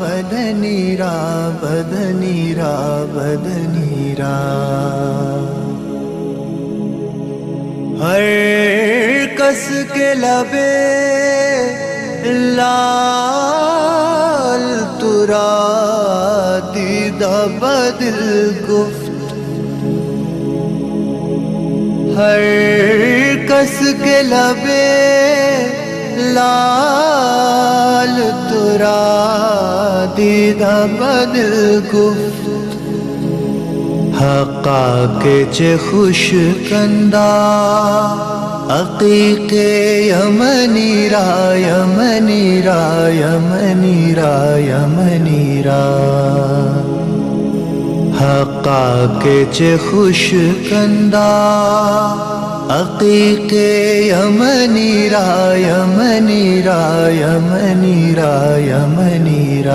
بدنیرا بدنیرا بدنیرا ہر کس کے لبے لال ترا دیدہ بدل گفت ہر کس کے لبے لال ترا دیدہ بدل گفت حقا کے چے خوش کندہ عقیق یمنی را یمنی را یمنی را یمنی را حقا کے چے خوش کندہ عقیق یمنی را یمنی را یمنی را یمنی را